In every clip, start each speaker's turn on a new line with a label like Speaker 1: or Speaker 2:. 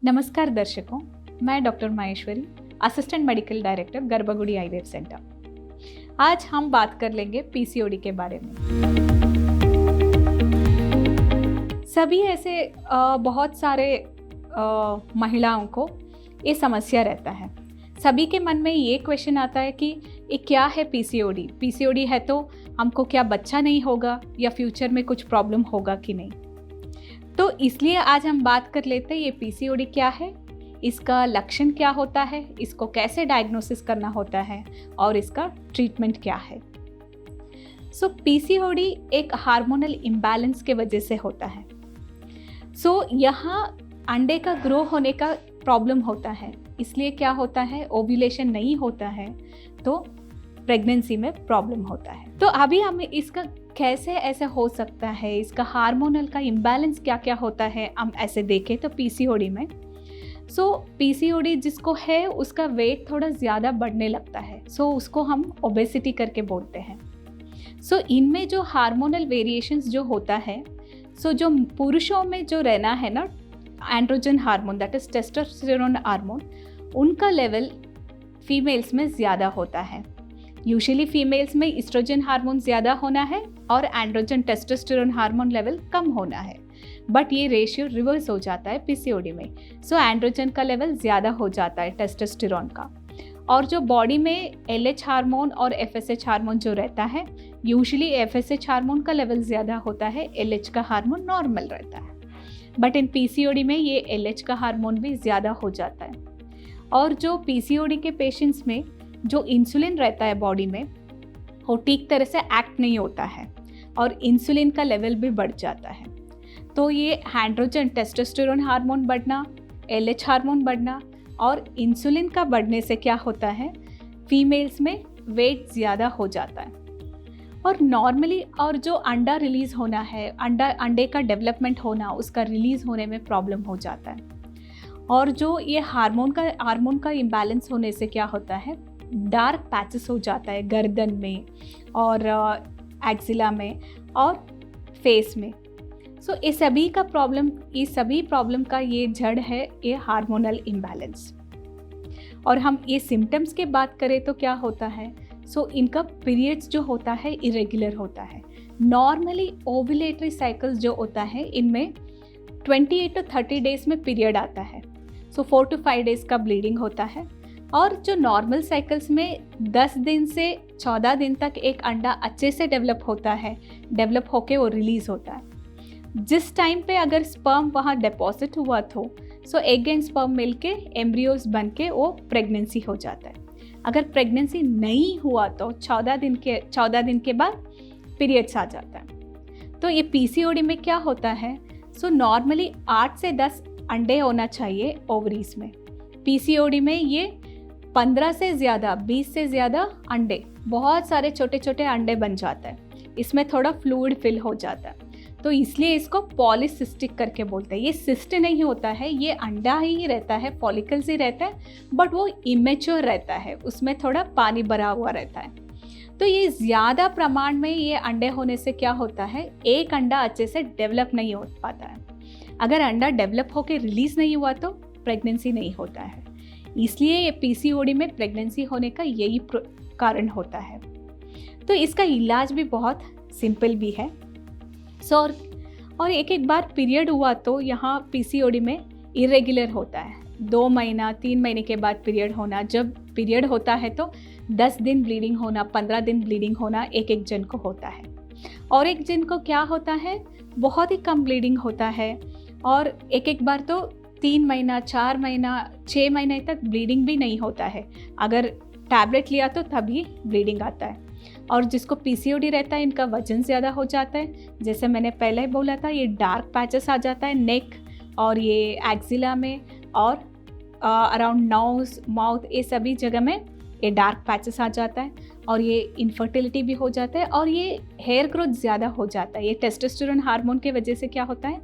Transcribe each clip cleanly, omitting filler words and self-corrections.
Speaker 1: नमस्कार दर्शकों, मैं doctor Maheshwari, assistant medical director Garbhagudi IVF centre. आज हम बात कर लेंगे पीसीओडी के बारे में। सभी ऐसे बहुत सारे महिलाओं को ये समस्या रहता है। सभी के मन में ये क्वेश्चन आता है कि ये क्या है पीसीओडी? पीसीओडी है तो हमको क्या बच्चा नहीं होगा या फ्यूचर में कुछ प्रॉब्लम होगा कि नहीं? तो इसलिए आज हम बात कर लेते हैं ये पीसीओडी क्या है, इसका लक्षण क्या होता है, इसको कैसे डायग्नोसिस करना होता है और इसका ट्रीटमेंट क्या है। पीसीओडी एक हार्मोनल इम्बैलेंस के वजह से होता है। यहाँ अंडे का ग्रो होने का प्रॉब्लम होता है, इसलिए क्या होता है, ओव्यूलेशन नहीं होता है तो प्रेगनेंसी में प्रॉब्लम होता है। तो अभी हमें इसका कैसे ऐसे हो सकता है, इसका हार्मोनल का इम्बैलेंस क्या क्या होता है, हम ऐसे देखें तो पीसीओडी में पीसीओडी जिसको है उसका वेट थोड़ा ज़्यादा बढ़ने लगता है, उसको हम ओबेसिटी करके बोलते हैं। इनमें जो हार्मोनल वेरिएशंस जो होता है, जो पुरुषों में जो रहना है ना androgen hormone that is testosterone hormone, उनका लेवल फीमेल्स में ज़्यादा होता है। यूजुअली फीमेल्स में ईस्ट्रोजन हार्मोन ज़्यादा होना है और एंड्रोजन टेस्टोस्टेरोन हार्मोन लेवल कम होना है, बट ये रेशियो रिवर्स हो जाता है पीसीओडी में। एंड्रोजन का लेवल ज़्यादा हो जाता है टेस्टोस्टेरोन का, और जो बॉडी में एलएच हार्मोन और एफएसएच हार्मोन जो रहता है, यूजुअली एफएसएच हार्मोन का लेवल ज़्यादा होता है, एलएच का हार्मोन नॉर्मल रहता है, बट इन पीसीओडी में ये एलएच का हार्मोन भी ज़्यादा हो जाता है। और जो पीसीओडी के पेशेंट्स में जो इंसुलिन रहता है बॉडी में, वो ठीक तरह से एक्ट नहीं होता है और इंसुलिन का लेवल भी बढ़ जाता है। तो ये एंड्रोजन टेस्टोस्टेरोन हार्मोन बढ़ना, एलएच हार्मोन बढ़ना और इंसुलिन का बढ़ने से क्या होता है, फीमेल्स में वेट ज़्यादा हो जाता है। और नॉर्मली और जो अंडा रिलीज़ होना है, अंडे का डेवलपमेंट होना, उसका रिलीज़ होने में प्रॉब्लम हो जाता है। और जो ये हार्मोन का इम्बैलेंस होने से क्या होता है, डार्क पैचेस हो जाता है गर्दन में और एक्सिला में और फेस में। इस सभी प्रॉब्लम का ये जड़ है ये हार्मोनल इम्बैलेंस। और हम ये सिम्टम्स की बात करें तो क्या होता है, इनका पीरियड्स जो होता है इरेगुलर होता है। नॉर्मली ओव्यूलेटरी साइकिल्स जो होता है, इनमें 28 to 30 डेज में पीरियड आता है, 4 to 5 डेज का ब्लीडिंग होता है। और जो नॉर्मल साइकिल्स में 10 दिन से 14 दिन तक एक अंडा अच्छे से डेवलप होके वो रिलीज़ होता है। जिस टाइम पे अगर स्पर्म वहाँ डिपॉजिट हुआ तो एग एंड स्पर्म मिलके एम्ब्रियोज बन के वो प्रेगनेंसी हो जाता है। अगर प्रेगनेंसी नहीं हुआ तो 14 दिन के बाद पीरियड्स आ जाता है। तो ये पीसीओडी में क्या होता है, नॉर्मली 8 से 10 अंडे होना चाहिए ओवरीज में। पीसीओडी में ये 15 से ज़्यादा, 20 से ज़्यादा अंडे, बहुत सारे छोटे छोटे अंडे बन जाता है। इसमें थोड़ा फ्लूइड फिल हो जाता है, तो इसलिए इसको पॉलीसिस्टिक करके बोलते हैं। ये सिस्ट नहीं होता है, ये अंडा ही रहता है, फॉलिकल्स ही रहता है, बट वो इमेच्योर रहता है, उसमें थोड़ा पानी भरा हुआ रहता है। तो ये ज़्यादा प्रमाण में ये अंडे होने से क्या होता है, एक अंडा अच्छे से डेवलप नहीं हो पाता है। अगर अंडा डेवलप होकर रिलीज़ नहीं हुआ तो प्रेगनेंसी नहीं होता है। इसलिए ये पीसीओडी में प्रेगनेंसी होने का यही कारण होता है। तो इसका इलाज भी बहुत सिंपल भी है। और एक बार पीरियड हुआ तो यहाँ पीसीओडी में इरेगुलर होता है, 2 महीना 3 महीने के बाद पीरियड होना। जब पीरियड होता है तो 10 दिन ब्लीडिंग होना, 15 दिन ब्लीडिंग होना एक जन को होता है, और एक जन को क्या होता है, बहुत ही कम ब्लीडिंग होता है। और एक बार तो 3 महीना 4 महीना 6 महीने तक ब्लीडिंग भी नहीं होता है। अगर टैबलेट लिया तो तभी ब्लीडिंग आता है। और जिसको पीसीओडी रहता है, इनका वजन ज़्यादा हो जाता है, जैसे मैंने पहले बोला था, ये डार्क पैचेस आ जाता है नेक और ये एक्सिला में और अराउंड नोज, माउथ, ये सभी जगह में ये डार्क पैचेस आ जाता है। और ये इनफर्टिलिटी भी हो जाता है और ये हेयर ग्रोथ ज़्यादा हो जाता है। ये टेस्टोस्टेरोन हार्मोन की वजह से क्या होता है,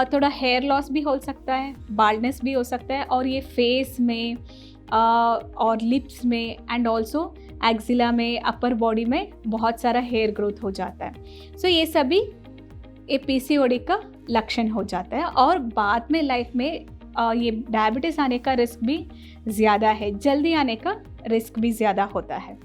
Speaker 1: थोड़ा हेयर लॉस भी हो सकता है, बाल्डनेस भी हो सकता है, और ये फेस में और लिप्स में एंड ऑल्सो एक्सिला में, अपर बॉडी में बहुत सारा हेयर ग्रोथ हो जाता है। ये सभी पीसीओडी का लक्षण हो जाता है और बाद में लाइफ में ये डायबिटीज़ आने का रिस्क भी ज़्यादा है, जल्दी आने का रिस्क भी ज़्यादा होता है।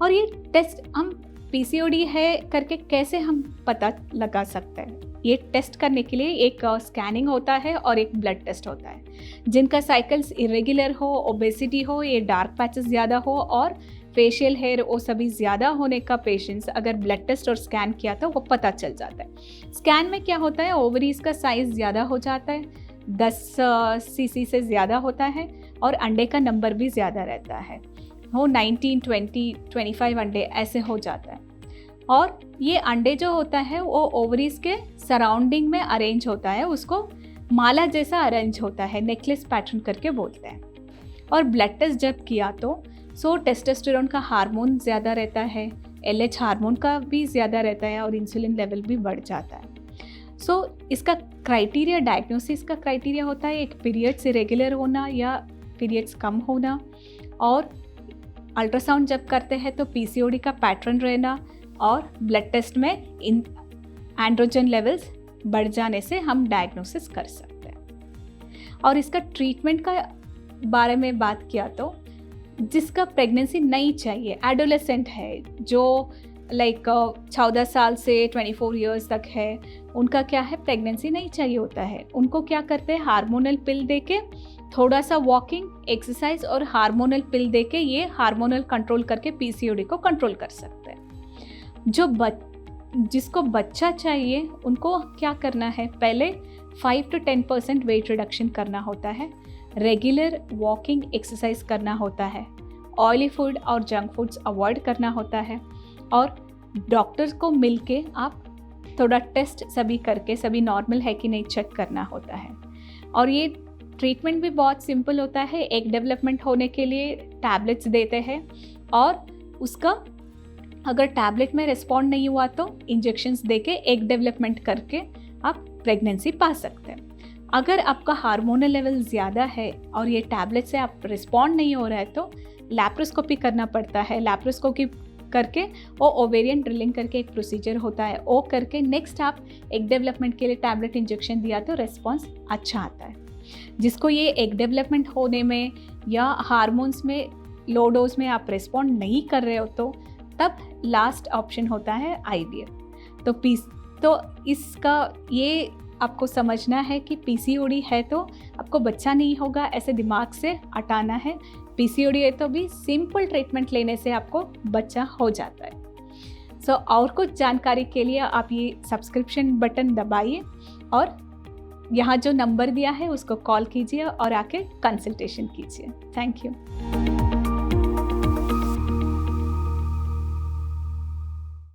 Speaker 1: और ये टेस्ट हम पीसीओडी है करके कैसे हम पता लगा सकते हैं? ये टेस्ट करने के लिए एक स्कैनिंग होता है और एक ब्लड टेस्ट होता है। जिनका साइकिल्स इरेगुलर हो, ओबेसिटी हो, ये डार्क पैचेस ज़्यादा हो और फेशियल हेयर वो सभी ज़्यादा होने का पेशेंट्स अगर ब्लड टेस्ट और स्कैन किया तो वो पता चल जाता है। स्कैन में क्या होता है, ओवरीज का साइज़ ज़्यादा हो जाता है, 10 सीसी से ज़्यादा होता है और अंडे का नंबर भी ज़्यादा रहता है, वो 19, 20, 25 अंडे ऐसे हो जाता है। और ये अंडे जो होता है वो ओवरीज के सराउंडिंग में अरेंज होता है, उसको माला जैसा अरेंज होता है, नेकलेस पैटर्न करके बोलते हैं। और ब्लड टेस्ट जब किया तो टेस्टोस्टेरोन का हार्मोन ज़्यादा रहता है, LH हार्मोन का भी ज़्यादा रहता है और इंसुलिन लेवल भी बढ़ जाता है। इसका क्राइटेरिया, डायग्नोसिस का क्राइटेरिया होता है एक पीरियड्स इरेगुलर होना या पीरियड्स कम होना, और अल्ट्रासाउंड जब करते हैं तो पीसीओडी का पैटर्न रहना, और ब्लड टेस्ट में एंड्रोजन लेवल्स बढ़ जाने से हम डायग्नोसिस कर सकते हैं। और इसका ट्रीटमेंट का बारे में बात किया तो जिसका प्रेगनेंसी नहीं चाहिए, एडोलेसेंट है, जो लाइक 14 साल से 24 इयर्स तक है, उनका क्या है, प्रेगनेंसी नहीं चाहिए होता है। उनको क्या करते हैं, हार्मोनल पिल देके थोड़ा सा वॉकिंग, एक्सरसाइज और हार्मोनल पिल देके ये हार्मोनल कंट्रोल करके पीसीओडी को कंट्रोल कर सकते हैं। जिसको बच्चा चाहिए उनको क्या करना है, पहले 5 to 10% वेट रिडक्शन करना होता है, रेगुलर वॉकिंग एक्सरसाइज करना होता है, ऑयली फूड और जंक फूड्स अवॉइड करना होता है, और डॉक्टर्स को मिलके आप थोड़ा टेस्ट सभी करके सभी नॉर्मल है कि नहीं चेक करना होता है। और ये ट्रीटमेंट भी बहुत सिंपल होता है। एग डेवलपमेंट होने के लिए टैबलेट्स देते हैं, और उसका अगर टैबलेट में रिस्पॉन्ड नहीं हुआ तो इंजेक्शंस देके एग डेवलपमेंट करके आप प्रेगनेंसी पा सकते हैं। अगर आपका हार्मोनल लेवल ज़्यादा है और ये टैबलेट से आप रिस्पॉन्ड नहीं हो रहा है तो लैप्रोस्कोपी करना पड़ता है। लैप्रोस्कोपी करके वो ओवेरियन ड्रिलिंग करके एक प्रोसीजर होता है, वो करके नेक्स्ट आप एग डेवलपमेंट के लिए टैबलेट इंजेक्शन दिया तो रिस्पॉन्स अच्छा आता है। जिसको ये एग डेवलपमेंट होने में या हार्मोन्स में लो डोज में आप रिस्पॉन्ड नहीं कर रहे हो तो तब लास्ट ऑप्शन होता है IVF। तो इसका ये आपको समझना है कि पीसीओडी है तो आपको बच्चा नहीं होगा ऐसे दिमाग से हटाना है। पीसीओडी है तो भी सिंपल ट्रीटमेंट लेने से आपको बच्चा हो जाता है। और कुछ जानकारी के लिए आप ये सब्सक्रिप्शन बटन दबाइए और यहाँ जो नंबर दिया है उसको कॉल कीजिए और आके कंसल्टेशन कीजिए। Thank you.